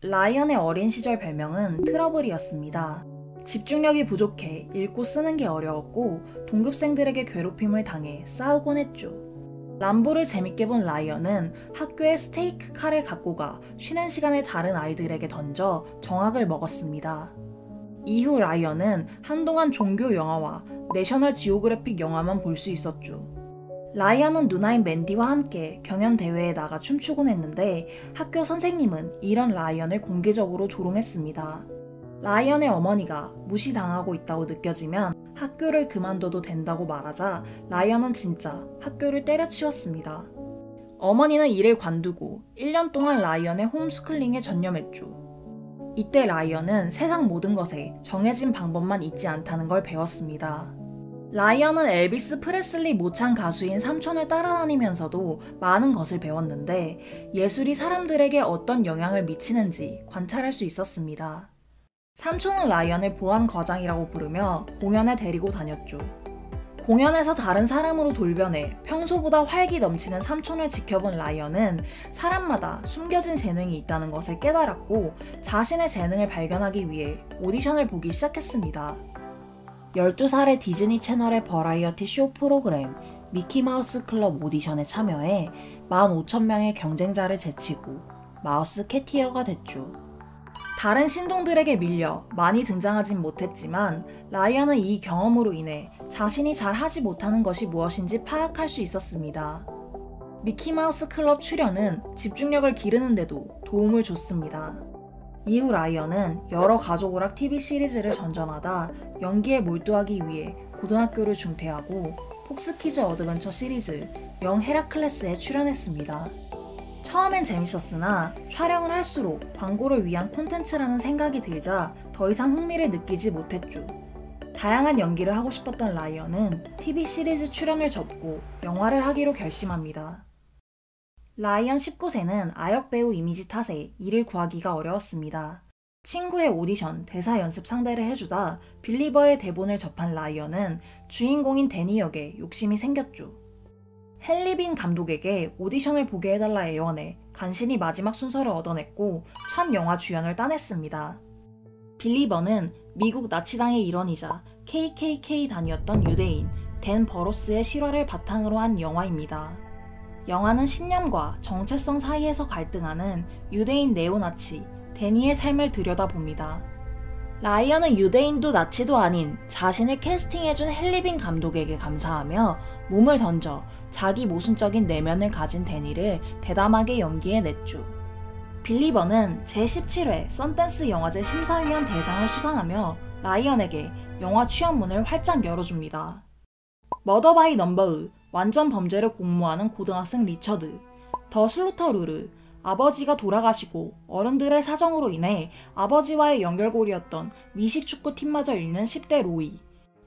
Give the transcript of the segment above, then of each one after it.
라이언의 어린 시절 별명은 트러블이었습니다. 집중력이 부족해 읽고 쓰는 게 어려웠고 동급생들에게 괴롭힘을 당해 싸우곤 했죠. 람보를 재밌게 본 라이언은 학교에 스테이크 칼을 갖고 가 쉬는 시간에 다른 아이들에게 던져 정학을 먹었습니다. 이후 라이언은 한동안 종교 영화와 내셔널 지오그래픽 영화만 볼 수 있었죠. 라이언은 누나인 맨디와 함께 경연 대회에 나가 춤추곤 했는데 학교 선생님은 이런 라이언을 공개적으로 조롱했습니다. 라이언의 어머니가 무시당하고 있다고 느껴지면 학교를 그만둬도 된다고 말하자 라이언은 진짜 학교를 때려치웠습니다. 어머니는 이를 관두고 1년 동안 라이언의 홈스쿨링에 전념했죠. 이때 라이언은 세상 모든 것에 정해진 방법만 있지 않다는 걸 배웠습니다. 라이언은 엘비스 프레슬리 모창 가수인 삼촌을 따라다니면서도 많은 것을 배웠는데 예술이 사람들에게 어떤 영향을 미치는지 관찰할 수 있었습니다. 삼촌은 라이언을 보안과장이라고 부르며 공연에 데리고 다녔죠. 공연에서 다른 사람으로 돌변해 평소보다 활기 넘치는 삼촌을 지켜본 라이언은 사람마다 숨겨진 재능이 있다는 것을 깨달았고 자신의 재능을 발견하기 위해 오디션을 보기 시작했습니다. 12살의 디즈니 채널의 버라이어티 쇼 프로그램 미키마우스 클럽 오디션에 참여해 15,000명의 경쟁자를 제치고 마우스 캐티어가 됐죠. 다른 신동들에게 밀려 많이 등장하진 못했지만 라이언은 이 경험으로 인해 자신이 잘 하지 못하는 것이 무엇인지 파악할 수 있었습니다. 미키마우스 클럽 출연은 집중력을 기르는데도 도움을 줬습니다. 이후 라이언은 여러 가족 오락 TV 시리즈를 전전하다 연기에 몰두하기 위해 고등학교를 중퇴하고 폭스키즈 어드벤처 시리즈 영 헤라클레스에 출연했습니다. 처음엔 재밌었으나 촬영을 할수록 광고를 위한 콘텐츠라는 생각이 들자 더 이상 흥미를 느끼지 못했죠. 다양한 연기를 하고 싶었던 라이언은 TV 시리즈 출연을 접고 영화를 하기로 결심합니다. 라이언 19세는 아역 배우 이미지 탓에 일을 구하기가 어려웠습니다. 친구의 오디션 대사 연습 상대를 해주다 빌리버의 대본을 접한 라이언은 주인공인 데니 역에 욕심이 생겼죠. 헨리빈 감독에게 오디션을 보게 해달라 애원해 간신히 마지막 순서를 얻어냈고 첫 영화 주연을 따냈습니다. 빌리버는 미국 나치당의 일원이자 KKK단이었던 유대인 댄 버로스의 실화를 바탕으로 한 영화입니다. 영화는 신념과 정체성 사이에서 갈등하는 유대인 네오나치 데니의 삶을 들여다봅니다. 라이언은 유대인도 나치도 아닌 자신을 캐스팅해준 헨리빈 감독에게 감사하며 몸을 던져 자기 모순적인 내면을 가진 데니를 대담하게 연기해냈죠. 빌리버는 제17회 썬댄스 영화제 심사위원 대상을 수상하며 라이언에게 영화 취업문을 활짝 열어줍니다. 머더 바이 넘버의 완전 범죄를 공모하는 고등학생 리처드, 더 슬로터 룰르, 아버지가 돌아가시고 어른들의 사정으로 인해 아버지와의 연결고리였던 미식축구팀마저 잃는 10대 로이,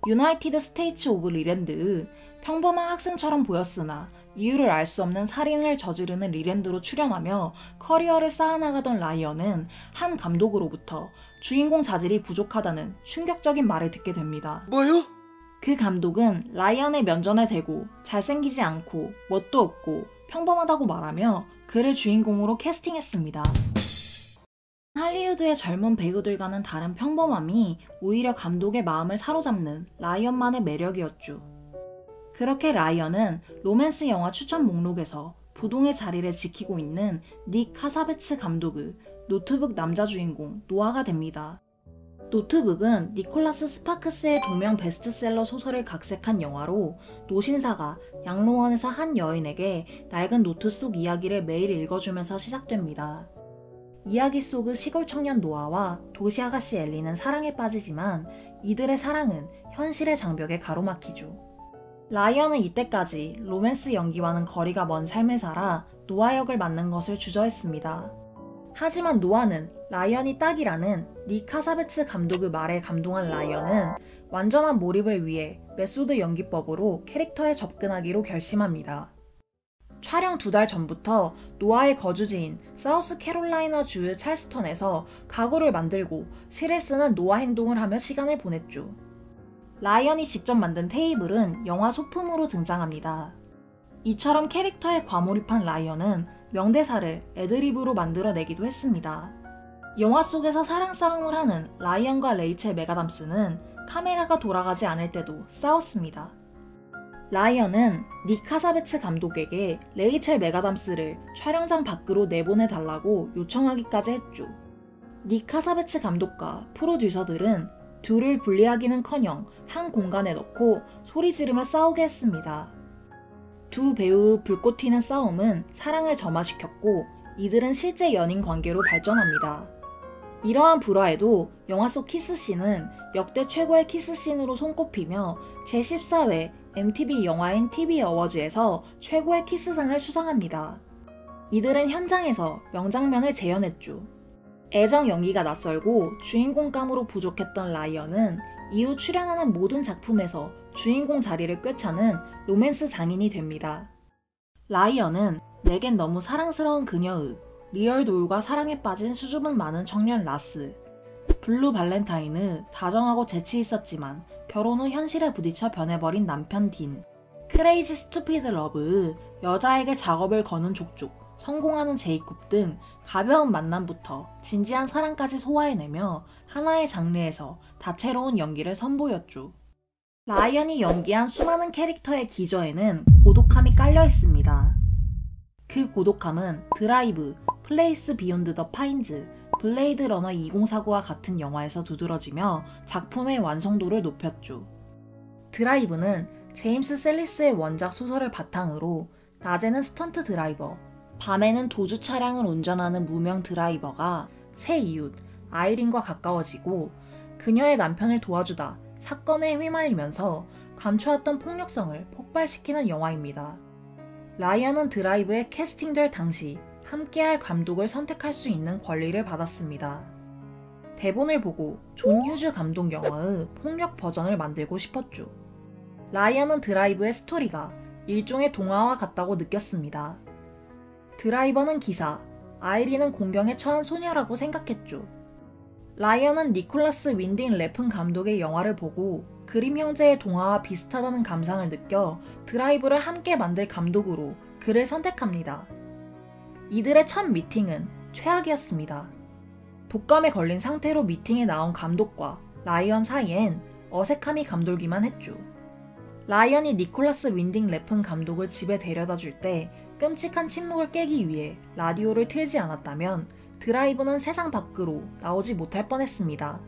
유나이티드 스테이츠 오브 리랜드, 평범한 학생처럼 보였으나 이유를 알 수 없는 살인을 저지르는 리랜드로 출연하며 커리어를 쌓아나가던 라이언은 한 감독으로부터 주인공 자질이 부족하다는 충격적인 말을 듣게 됩니다. 뭐요? 그 감독은 라이언의 면전에 대고 잘생기지 않고 멋도 없고 평범하다고 말하며 그를 주인공으로 캐스팅했습니다. 할리우드의 젊은 배우들과는 다른 평범함이 오히려 감독의 마음을 사로잡는 라이언만의 매력이었죠. 그렇게 라이언은 로맨스 영화 추천 목록에서 부동의 자리를 지키고 있는 닉 카사베츠 감독의 노트북 남자 주인공 노아가 됩니다. 노트북은 니콜라스 스파크스의 동명 베스트셀러 소설을 각색한 영화로 노신사가 양로원에서 한 여인에게 낡은 노트 속 이야기를 매일 읽어주면서 시작됩니다. 이야기 속의 시골 청년 노아와 도시 아가씨 엘리는 사랑에 빠지지만 이들의 사랑은 현실의 장벽에 가로막히죠. 라이언은 이때까지 로맨스 연기와는 거리가 먼 삶을 살아 노아 역을 맡는 것을 주저했습니다. 하지만 노아는 라이언이 딱이라는 닉 카사베츠 감독의 말에 감동한 라이언은 완전한 몰입을 위해 메소드 연기법으로 캐릭터에 접근하기로 결심합니다. 촬영 2달 전부터 노아의 거주지인 사우스캐롤라이나 주의 찰스턴에서 가구를 만들고 실을 쓰는 노아 행동을 하며 시간을 보냈죠. 라이언이 직접 만든 테이블은 영화 소품으로 등장합니다. 이처럼 캐릭터에 과몰입한 라이언은 명대사를 애드리브로 만들어내기도 했습니다. 영화 속에서 사랑 싸움을 하는 라이언과 레이첼 맥아담스는 카메라가 돌아가지 않을 때도 싸웠습니다. 라이언은 닉 카사베츠 감독에게 레이첼 맥아담스를 촬영장 밖으로 내보내달라고 요청하기까지 했죠. 닉 카사베츠 감독과 프로듀서들은 둘을 분리하기는커녕 한 공간에 넣고 소리 지르며 싸우게 했습니다. 두 배우의 불꽃 튀는 싸움은 사랑을 점화시켰고 이들은 실제 연인 관계로 발전합니다. 이러한 불화에도 영화 속 키스씬은 역대 최고의 키스씬으로 손꼽히며 제14회 MTV 영화인 TV 어워즈에서 최고의 키스상을 수상합니다. 이들은 현장에서 명장면을 재현했죠. 애정 연기가 낯설고 주인공감으로 부족했던 라이언은 이후 출연하는 모든 작품에서 주인공 자리를 꿰차는 로맨스 장인이 됩니다. 라이언은 내겐 너무 사랑스러운 그녀의 리얼 돌과 사랑에 빠진 수줍은 많은 청년 라스, 블루 발렌타인의 다정하고 재치 있었지만 결혼 후 현실에 부딪혀 변해버린 남편 딘, 크레이지 스투피드 러브의 여자에게 작업을 거는 족족, 성공하는 제이콥 등 가벼운 만남부터 진지한 사랑까지 소화해내며 하나의 장르에서 다채로운 연기를 선보였죠. 라이언이 연기한 수많은 캐릭터의 기저에는 고독함이 깔려 있습니다. 그 고독함은 드라이브, 플레이스 비욘드 더 파인즈, 블레이드 러너 2049와 같은 영화에서 두드러지며 작품의 완성도를 높였죠. 드라이브는 제임스 셀리스의 원작 소설을 바탕으로 낮에는 스턴트 드라이버, 밤에는 도주 차량을 운전하는 무명 드라이버가 새 이웃 아이린과 가까워지고 그녀의 남편을 도와주다 사건에 휘말리면서 감춰왔던 폭력성을 폭발시키는 영화입니다. 라이언은 드라이브에 캐스팅될 당시 함께할 감독을 선택할 수 있는 권리를 받았습니다. 대본을 보고 존 휴즈 감독 영화의 폭력 버전을 만들고 싶었죠. 라이언은 드라이브의 스토리가 일종의 동화와 같다고 느꼈습니다. 드라이버는 기사, 아이린은 공경에 처한 소녀라고 생각했죠. 라이언은 니콜라스 윈딩 레픈 감독의 영화를 보고 그림 형제의 동화와 비슷하다는 감상을 느껴 드라이브를 함께 만들 감독으로 그를 선택합니다. 이들의 첫 미팅은 최악이었습니다. 독감에 걸린 상태로 미팅에 나온 감독과 라이언 사이엔 어색함이 감돌기만 했죠. 라이언이 니콜라스 윈딩 레픈 감독을 집에 데려다 줄 때 끔찍한 침묵을 깨기 위해 라디오를 틀지 않았다면 드라이브는 세상 밖으로 나오지 못할 뻔했습니다.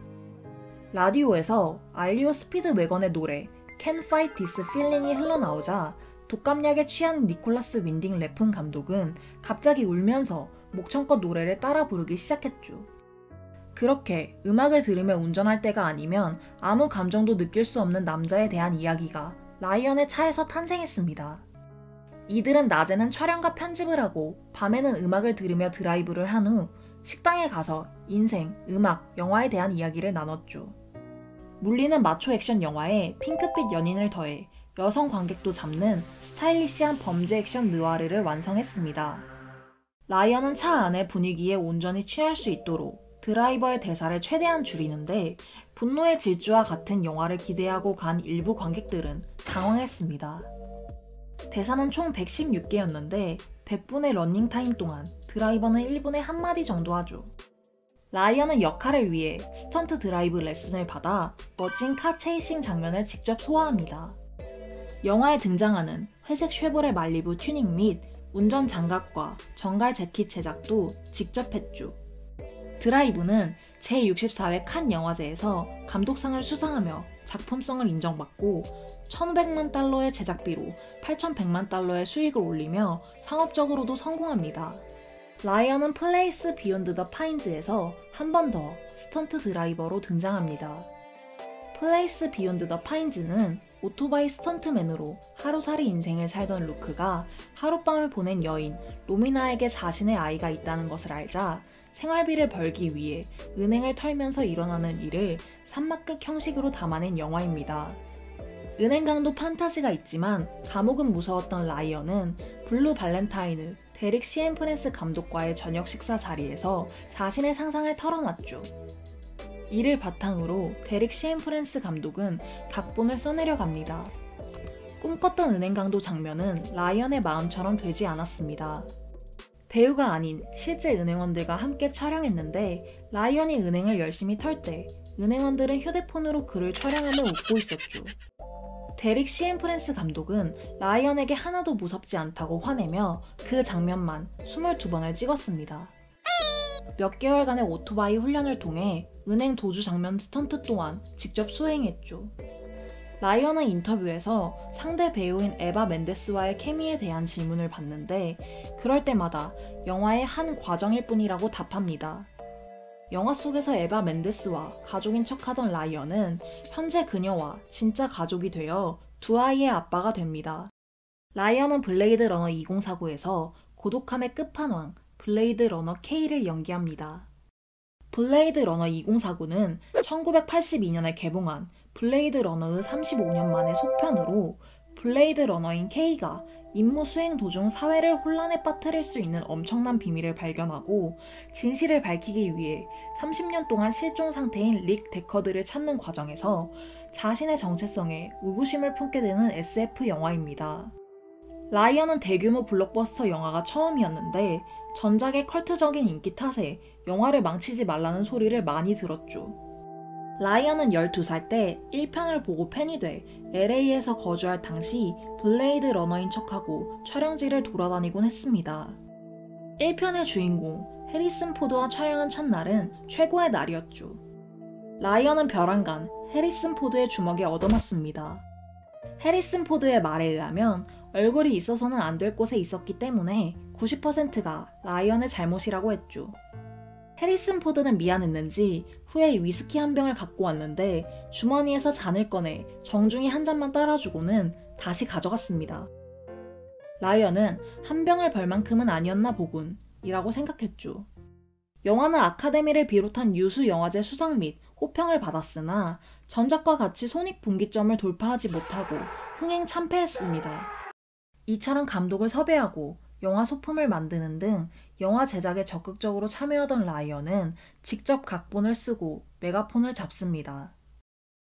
라디오에서 알리오 스피드 웨건의 노래 Can't Fight This Feeling이 흘러나오자 독감약에 취한 니콜라스 윈딩 레픈 감독은 갑자기 울면서 목청껏 노래를 따라 부르기 시작했죠. 그렇게 음악을 들으며 운전할 때가 아니면 아무 감정도 느낄 수 없는 남자에 대한 이야기가 라이언의 차에서 탄생했습니다. 이들은 낮에는 촬영과 편집을 하고 밤에는 음악을 들으며 드라이브를 한 후 식당에 가서 인생, 음악, 영화에 대한 이야기를 나눴죠. 물리는 마초 액션 영화에 핑크빛 연인을 더해 여성 관객도 잡는 스타일리시한 범죄 액션 느와르를 완성했습니다. 라이언은 차 안의 분위기에 온전히 취할 수 있도록 드라이버의 대사를 최대한 줄이는데 분노의 질주와 같은 영화를 기대하고 간 일부 관객들은 당황했습니다. 대사는 총 116개였는데 100분의 러닝타임 동안 드라이버는 1분에 한마디 정도 하죠. 라이언은 역할을 위해 스턴트 드라이브 레슨을 받아 멋진 카 체이싱 장면을 직접 소화합니다. 영화에 등장하는 회색 쉐보레 말리부 튜닝 및 운전 장갑과 정갈 재킷 제작도 직접 했죠. 드라이브는 제64회 칸 영화제에서 감독상을 수상하며 작품성을 인정받고 1,500만 달러의 제작비로 8,100만 달러의 수익을 올리며 상업적으로도 성공합니다. 라이언은 플레이스 비욘드 더 파인즈에서 한 번 더 스턴트 드라이버로 등장합니다. 플레이스 비욘드 더 파인즈는 오토바이 스턴트맨으로 하루살이 인생을 살던 루크가 하룻밤을 보낸 여인 로미나에게 자신의 아이가 있다는 것을 알자 생활비를 벌기 위해 은행을 털면서 일어나는 일을 산막극 형식으로 담아낸 영화입니다. 은행 강도 판타지가 있지만 감옥은 무서웠던 라이언은 블루 발렌타인의 데릭 시앤프렌스 감독과의 저녁 식사 자리에서 자신의 상상을 털어놨죠. 이를 바탕으로 데릭 시앤프렌스 감독은 각본을 써내려 갑니다. 꿈꿨던 은행 강도 장면은 라이언의 마음처럼 되지 않았습니다. 배우가 아닌 실제 은행원들과 함께 촬영했는데 라이언이 은행을 열심히 털 때 은행원들은 휴대폰으로 그를 촬영하며 웃고 있었죠. 데릭 시앤프랜스 감독은 라이언에게 하나도 무섭지 않다고 화내며 그 장면만 22번을 찍었습니다. 몇 개월간의 오토바이 훈련을 통해 은행 도주 장면 스턴트 또한 직접 수행했죠. 라이언은 인터뷰에서 상대 배우인 에바 멘데스와의 케미에 대한 질문을 받는데 그럴 때마다 영화의 한 과정일 뿐이라고 답합니다. 영화 속에서 에바 멘데스와 가족인 척하던 라이언은 현재 그녀와 진짜 가족이 되어 두 아이의 아빠가 됩니다. 라이언은 블레이드 러너 2049에서 고독함의 끝판왕 블레이드 러너 K를 연기합니다. 블레이드 러너 2049는 1982년에 개봉한 블레이드 러너의 35년 만의 속편으로 블레이드 러너인 K가 임무 수행 도중 사회를 혼란에 빠뜨릴 수 있는 엄청난 비밀을 발견하고 진실을 밝히기 위해 30년 동안 실종 상태인 릭 데커드를 찾는 과정에서 자신의 정체성에 의구심을 품게 되는 SF 영화입니다. 라이언은 대규모 블록버스터 영화가 처음이었는데 전작의 컬트적인 인기 탓에 영화를 망치지 말라는 소리를 많이 들었죠. 라이언은 12살 때 1편을 보고 팬이 돼 LA에서 거주할 당시 블레이드 러너인 척하고 촬영지를 돌아다니곤 했습니다. 1편의 주인공 해리슨 포드와 촬영한 첫날은 최고의 날이었죠. 라이언은 벼랑간 해리슨 포드의 주먹에 얻어맞습니다. 해리슨 포드의 말에 의하면 얼굴이 있어서는 안 될 곳에 있었기 때문에 90%가 라이언의 잘못이라고 했죠. 해리슨 포드는 미안했는지 후에 위스키 한 병을 갖고 왔는데 주머니에서 잔을 꺼내 정중히 한 잔만 따라주고는 다시 가져갔습니다. 라이언은 한 병을 벌 만큼은 아니었나 보군 이라고 생각했죠. 영화는 아카데미를 비롯한 유수 영화제 수상 및 호평을 받았으나 전작과 같이 손익분기점을 돌파하지 못하고 흥행참패했습니다. 이처럼 감독을 섭외하고 영화 소품을 만드는 등 영화 제작에 적극적으로 참여하던 라이언은 직접 각본을 쓰고 메가폰을 잡습니다.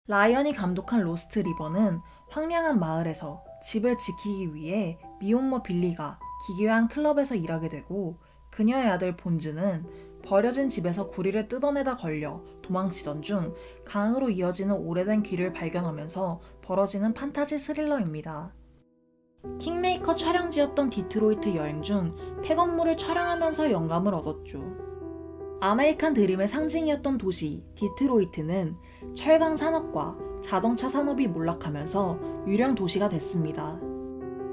라이언이 감독한 로스트 리버는 황량한 마을에서 집을 지키기 위해 미혼모 빌리가 기괴한 클럽에서 일하게 되고 그녀의 아들 본즈는 버려진 집에서 구리를 뜯어내다 걸려 도망치던 중 강으로 이어지는 오래된 길을 발견하면서 벌어지는 판타지 스릴러입니다. 킹메이커 촬영지였던 디트로이트 여행 중 폐건물을 촬영하면서 영감을 얻었죠. 아메리칸 드림의 상징이었던 도시 디트로이트는 철강 산업과 자동차 산업이 몰락하면서 유령 도시가 됐습니다.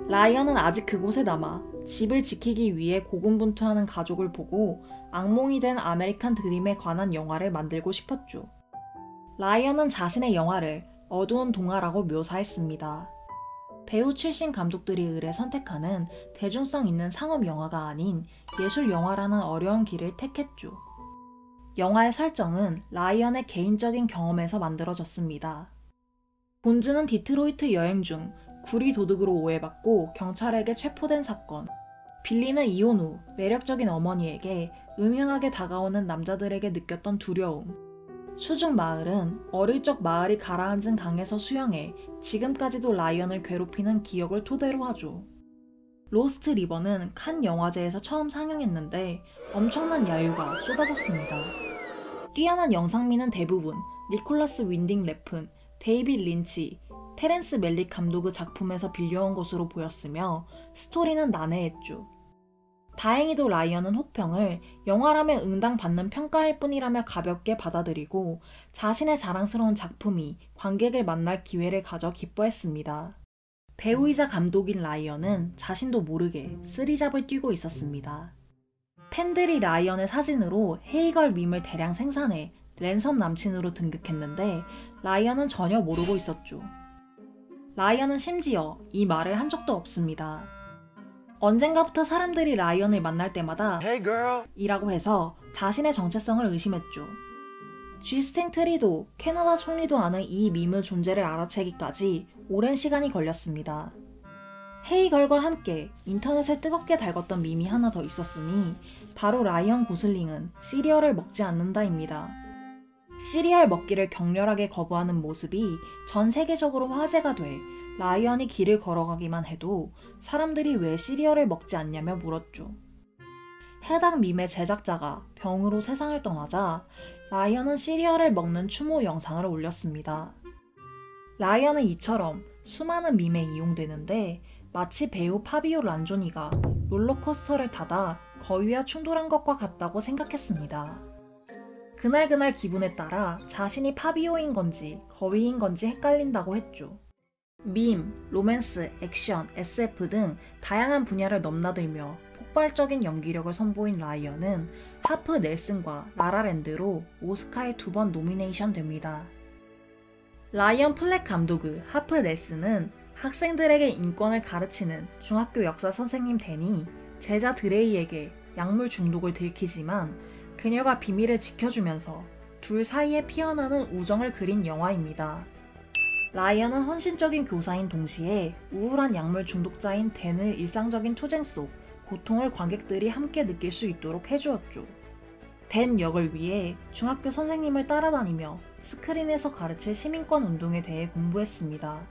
라이언은 아직 그곳에 남아 집을 지키기 위해 고군분투하는 가족을 보고 악몽이 된 아메리칸 드림에 관한 영화를 만들고 싶었죠. 라이언은 자신의 영화를 어두운 동화라고 묘사했습니다. 배우 출신 감독들이 의뢰 선택하는 대중성 있는 상업 영화가 아닌 예술 영화라는 어려운 길을 택했죠. 영화의 설정은 라이언의 개인적인 경험에서 만들어졌습니다. 본즈는 디트로이트 여행 중 구리 도둑으로 오해받고 경찰에게 체포된 사건, 빌리는 이혼 후 매력적인 어머니에게 음흉하게 다가오는 남자들에게 느꼈던 두려움, 수중 마을은 어릴 적 마을이 가라앉은 강에서 수영해 지금까지도 라이언을 괴롭히는 기억을 토대로 하죠. 로스트 리버는 칸 영화제에서 처음 상영했는데 엄청난 야유가 쏟아졌습니다. 뛰어난 영상미는 대부분 니콜라스 윈딩 레픈, 데이빗 린치, 테렌스 멜릭 감독의 작품에서 빌려온 것으로 보였으며 스토리는 난해했죠. 다행히도 라이언은 혹평을 영화라면 응당받는 평가일 뿐이라며 가볍게 받아들이고 자신의 자랑스러운 작품이 관객을 만날 기회를 가져 기뻐했습니다. 배우이자 감독인 라이언은 자신도 모르게 쓰리잡을 뛰고 있었습니다. 팬들이 라이언의 사진으로 헤이걸 밈을 대량 생산해 랜선 남친으로 등극했는데 라이언은 전혀 모르고 있었죠. 라이언은 심지어 이 말을 한 적도 없습니다. 언젠가부터 사람들이 라이언을 만날 때마다 Hey girl. 이라고 해서 자신의 정체성을 의심했죠. 쥐스팅 트리도 캐나다 총리도 아는 이 밈의 존재를 알아채기까지 오랜 시간이 걸렸습니다. 헤이걸과 함께 인터넷을 뜨겁게 달궜던 밈이 하나 더 있었으니 바로 라이언 고슬링은 시리얼을 먹지 않는다입니다. 시리얼 먹기를 격렬하게 거부하는 모습이 전 세계적으로 화제가 돼 라이언이 길을 걸어가기만 해도 사람들이 왜 시리얼을 먹지 않냐며 물었죠. 해당 밈의 제작자가 병으로 세상을 떠나자 라이언은 시리얼을 먹는 추모 영상을 올렸습니다. 라이언은 이처럼 수많은 밈에 이용되는데 마치 배우 파비오 란조니가 롤러코스터를 타다 거위와 충돌한 것과 같다고 생각했습니다. 그날그날 기분에 따라 자신이 파비오인 건지 거위인 건지 헷갈린다고 했죠. 밈, 로맨스, 액션, SF 등 다양한 분야를 넘나들며 폭발적인 연기력을 선보인 라이언은 하프 넬슨과 라라랜드로 오스카에 2번 노미네이션 됩니다. 라이언 플렉 감독의 하프 넬슨은 학생들에게 인권을 가르치는 중학교 역사 선생님 데니, 제자 드레이에게 약물 중독을 들키지만 그녀가 비밀을 지켜주면서 둘 사이에 피어나는 우정을 그린 영화입니다. 라이언은 헌신적인 교사인 동시에 우울한 약물 중독자인 댄의 일상적인 투쟁 속 고통을 관객들이 함께 느낄 수 있도록 해주었죠. 댄 역을 위해 중학교 선생님을 따라다니며 스크린에서 가르칠 시민권 운동에 대해 공부했습니다.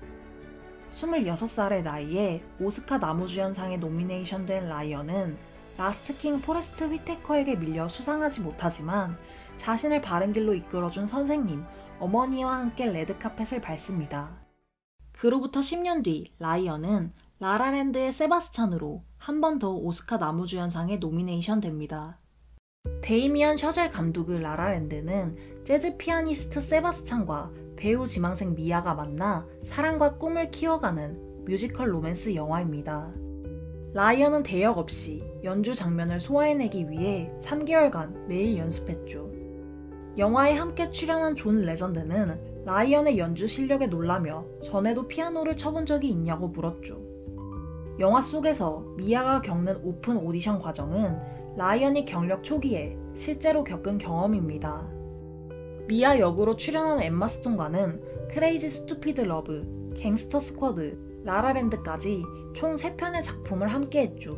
26살의 나이에 오스카 나무주연상에 노미네이션된 라이언은 라스트 킹 포레스트 휘테커에게 밀려 수상하지 못하지만 자신을 바른 길로 이끌어준 선생님, 어머니와 함께 레드카펫을 밟습니다. 그로부터 10년 뒤 라이언은 라라랜드의 세바스찬으로 한 번 더 오스카 나무주연상에 노미네이션 됩니다. 데이미언 셔젤 감독의 라라랜드는 재즈 피아니스트 세바스찬과 배우 지망생 미아가 만나 사랑과 꿈을 키워가는 뮤지컬 로맨스 영화입니다. 라이언은 대역 없이 연주 장면을 소화해내기 위해 3개월간 매일 연습했죠. 영화에 함께 출연한 존 레전드는 라이언의 연주 실력에 놀라며 전에도 피아노를 쳐본 적이 있냐고 물었죠. 영화 속에서 미아가 겪는 오픈 오디션 과정은 라이언이 경력 초기에 실제로 겪은 경험입니다. 미아 역으로 출연한 엠마 스톤과는 크레이지 스투피드 러브, 갱스터 스쿼드, 라라랜드까지 총 3편의 작품을 함께했죠.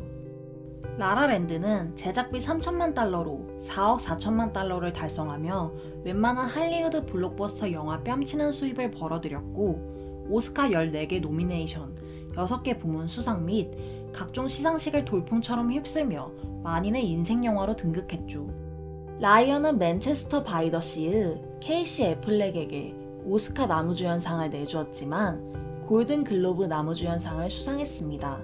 라라랜드는 제작비 3천만 달러로 4억 4천만 달러를 달성하며 웬만한 할리우드 블록버스터 영화 뺨치는 수입을 벌어들였고 오스카 14개 노미네이션, 6개 부문 수상 및 각종 시상식을 돌풍처럼 휩쓸며 만인의 인생 영화로 등극했죠. 라이언은 맨체스터 바이 더 시의 케이시 애플렉에게 오스카 나무주연상을 내주었지만 골든 글로브 나무주연상을 수상했습니다.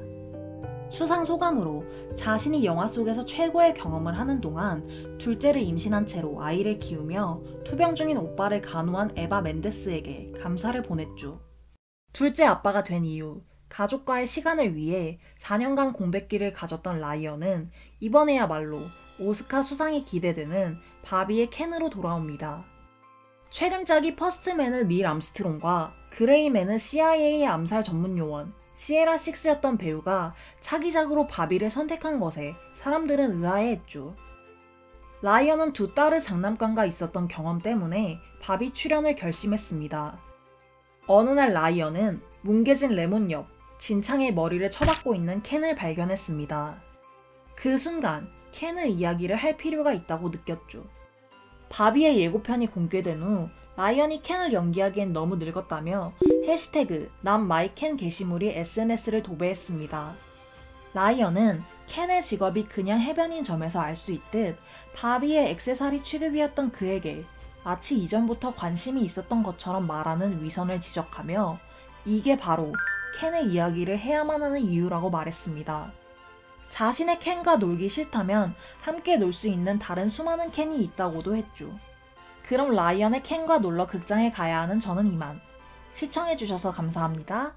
수상 소감으로 자신이 영화 속에서 최고의 경험을 하는 동안 둘째를 임신한 채로 아이를 키우며 투병 중인 오빠를 간호한 에바 멘데스에게 감사를 보냈죠. 둘째 아빠가 된 이후 가족과의 시간을 위해 4년간 공백기를 가졌던 라이언은 이번에야말로 오스카 수상이 기대되는 바비의 켄으로 돌아옵니다. 최근작이 퍼스트맨의 닐 암스트롱과 그레이맨의 CIA 암살 전문 요원 시에라 6였던 배우가 차기작으로 바비를 선택한 것에 사람들은 의아해했죠. 라이언은 두 딸의 장난감과 있었던 경험 때문에 바비 출연을 결심했습니다. 어느 날 라이언은 뭉개진 레몬 옆 진창의 머리를 쳐박고 있는 켄을 발견했습니다. 그 순간 켄의 이야기를 할 필요가 있다고 느꼈죠. 바비의 예고편이 공개된 후 라이언이 켄을 연기하기엔 너무 늙었다며 해시태그 난 마이 켄 게시물이 SNS를 도배했습니다. 라이언은 켄의 직업이 그냥 해변인 점에서 알 수 있듯 바비의 액세서리 취급이었던 그에게 마치 이전부터 관심이 있었던 것처럼 말하는 위선을 지적하며 이게 바로 켄의 이야기를 해야만 하는 이유라고 말했습니다. 자신의 켄과 놀기 싫다면 함께 놀 수 있는 다른 수많은 켄이 있다고도 했죠. 그럼 라이언의 켄과 놀러 극장에 가야 하는 저는 이만. 시청해주셔서 감사합니다.